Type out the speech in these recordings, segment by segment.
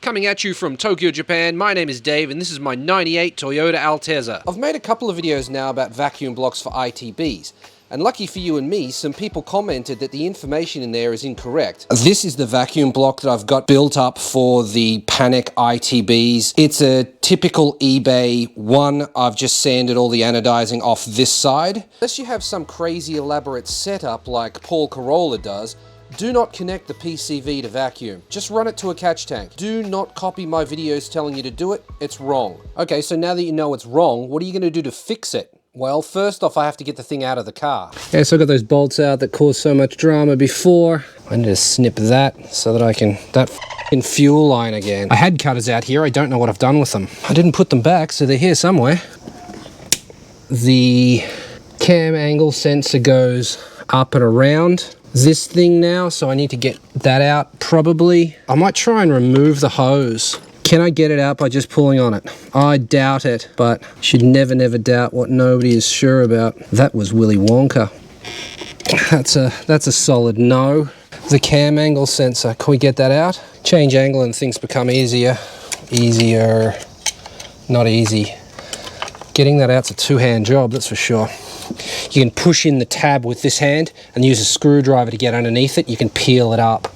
coming at you from Tokyo, Japan. My name is Dave and this is my 98 Toyota Altezza. I've made a couple of videos now about vacuum blocks for ITBs. And lucky for you and me, some people commented that the information in there is incorrect. This is the vacuum block that I've got built up for the Panic ITBs. It's a typical eBay one. I've just sanded all the anodizing off this side. Unless you have some crazy elaborate setup like Paul Corolla does, do not connect the PCV to vacuum. Just run it to a catch tank. Do not copy my videos telling you to do it. It's wrong. Okay, so now that you know it's wrong, what are you going to do to fix it? Well, first off, I have to get the thing out of the car. Okay, so I got those bolts out that caused so much drama before. I need to snip that so that I can... that f***ing fuel line again. I had cutters out here. I don't know what I've done with them. I didn't put them back, so they're here somewhere. The cam angle sensor goes up and around this thing now, so I need to get that out probably. I might try and remove the hose. Can I get it out by just pulling on it? I doubt it, but should never doubt what nobody is sure about. That was Willy Wonka. That's a solid no. The cam angle sensor, can we get that out? Change angle and things become easier. Easier, not easy. Getting that out's a two-hand job, that's for sure. You can push in the tab with this hand and use a screwdriver to get underneath it. You can peel it up.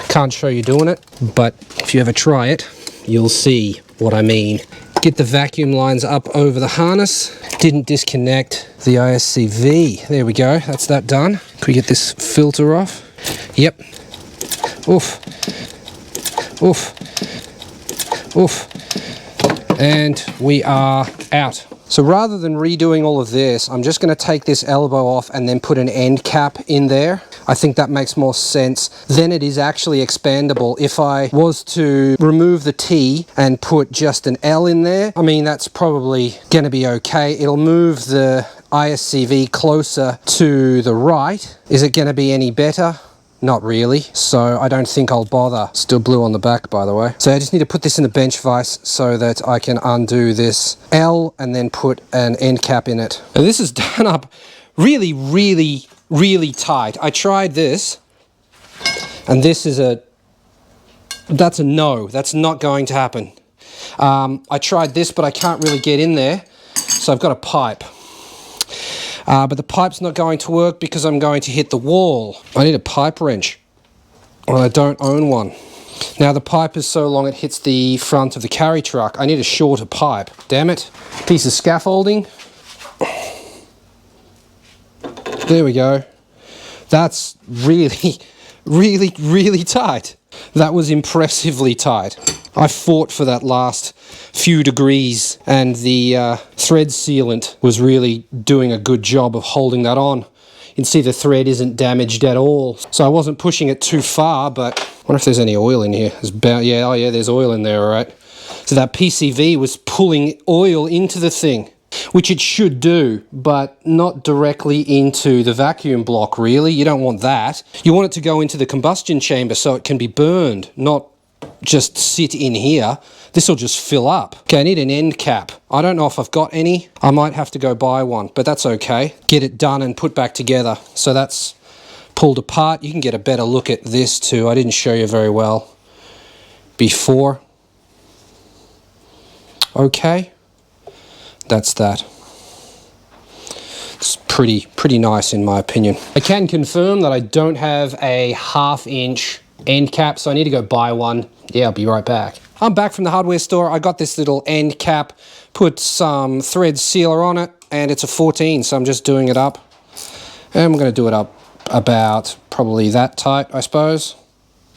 Can't show you doing it, but if you ever try it, you'll see what I mean. Get the vacuum lines up over the harness. Didn't disconnect the ISCV. There we go, that's that done. Can we get this filter off? Yep. Oof. Oof. Oof. And we are out. So rather than redoing all of this, I'm just going to take this elbow off and then put an end cap in there. I think that makes more sense. Then it is actually expandable. If I was to remove the T and put just an L in there, I mean, that's probably going to be okay. It'll move the ISCV closer to the right. Is it going to be any better? Not really, so I don't think I'll bother. Still blue on the back, by the way. So I just need to put this in the bench vise so that I can undo this L and then put an end cap in it. And this is done up really tight. I tried this, and this is that's a no. That's not going to happen. I tried this, but I can't really get in there, so I've got a pipe. But the pipe's not going to work because I'm going to hit the wall. I need a pipe wrench. Well, I don't own one. Now the pipe is so long it hits the front of the carry truck. I need a shorter pipe. Damn it. Piece of scaffolding. There we go. That's really tight. That was impressively tight. I fought for that last few degrees, and the thread sealant was really doing a good job of holding that on. You can see the thread isn't damaged at all. So I wasn't pushing it too far, but I wonder if there's any oil in here. Yeah, oh yeah, there's oil in there, all right. So that PCV was pulling oil into the thing, which it should do, but not directly into the vacuum block, really. You don't want that. You want it to go into the combustion chamber so it can be burned, not just sit in here. This will just fill up. Okay, I need an end cap. I don't know if I've got any. I might have to go buy one, but that's okay. Get it done and put back together. So that's pulled apart. You can get a better look at this too. I didn't show you very well before. Okay. That's that. It's pretty nice in my opinion. I can confirm that I don't have a 1/2 inch end cap, so I need to go buy one. Yeah, I'll be right back. I'm back from the hardware store. I got this little end cap, put some thread sealer on it, and it's a 14, so I'm just doing it up. And I'm going to do it up about probably that tight, I suppose.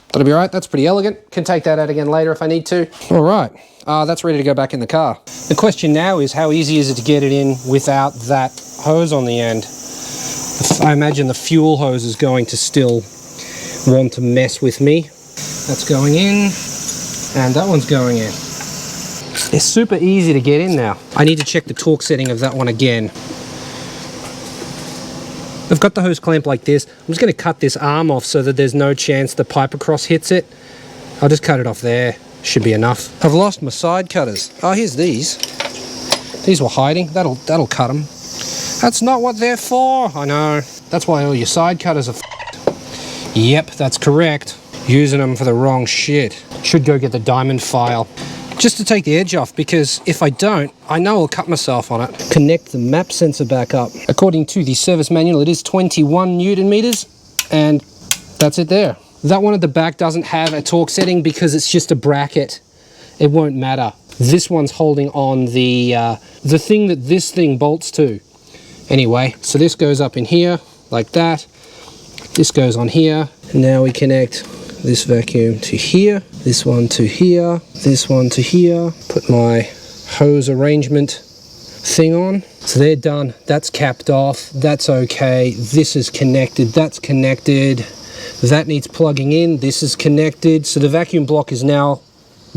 That'll be right. That's pretty elegant. Can take that out again later if I need to. All right. That's ready to go back in the car. The question now is, how easy is it to get it in without that hose on the end? I imagine the fuel hose is going to still want to mess with me. That's going in, and that one's going in. It's super easy to get in now. I need to check the torque setting of that one again. I've got the hose clamp like this. I'm just going to cut this arm off so that there's no chance the pipe across hits it. I'll just cut it off there. Should be enough. I've lost my side cutters. Oh, here's these. These were hiding. That'll cut them. That's not what they're for. I know. That's why all your side cutters are f***ed. Yep, that's correct. Using them for the wrong shit. Should go get the diamond file just to take the edge off, because if I don't, I know I'll cut myself on it. Connect the map sensor back up. According to the service manual, it is 21 Newton meters, and that's it there. That one at the back doesn't have a torque setting because it's just a bracket. It won't matter. This one's holding on the thing that this thing bolts to. Anyway, so this goes up in here like that. This goes on here. Now we connect this vacuum to here, this one to here, this one to here. Put my hose arrangement thing on. So they're done. That's capped off. That's okay. This is connected. That's connected. That needs plugging in. This is connected. So the vacuum block is now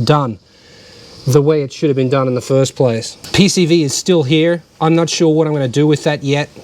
done the way it should have been done in the first place. PCV is still here. I'm not sure what I'm going to do with that yet.